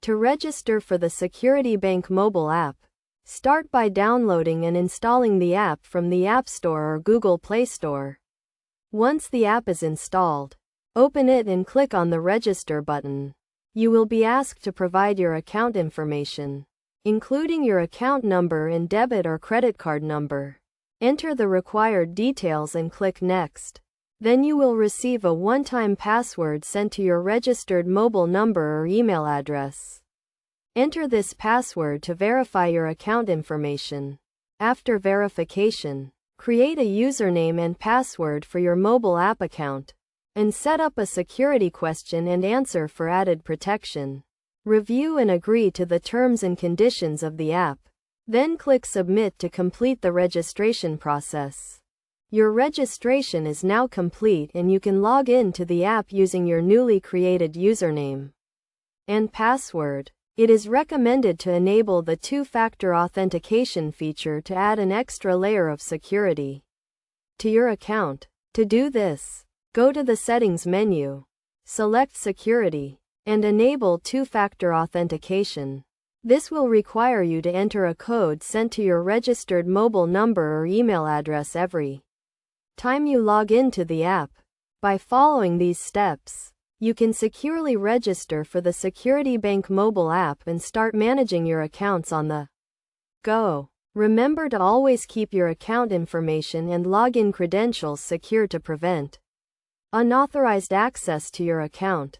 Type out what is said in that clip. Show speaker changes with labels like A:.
A: To register for the Security Bank mobile app, start by downloading and installing the app from the App Store or Google Play Store. Once the app is installed, open it and click on the Register button. You will be asked to provide your account information, including your account number and debit or credit card number. Enter the required details and click Next. Then you will receive a one-time password sent to your registered mobile number or email address. Enter this password to verify your account information. After verification, create a username and password for your mobile app account, and set up a security question and answer for added protection. Review and agree to the terms and conditions of the app. Then click Submit to complete the registration process. Your registration is now complete and you can log in to the app using your newly created username and password. It is recommended to enable the two-factor authentication feature to add an extra layer of security to your account. To do this, go to the Settings menu, select Security, and enable two-factor authentication. This will require you to enter a code sent to your registered mobile number or email address every time you log into the app. By following these steps, you can securely register for the Security Bank mobile app and start managing your accounts on the go. Remember to always keep your account information and login credentials secure to prevent unauthorized access to your account.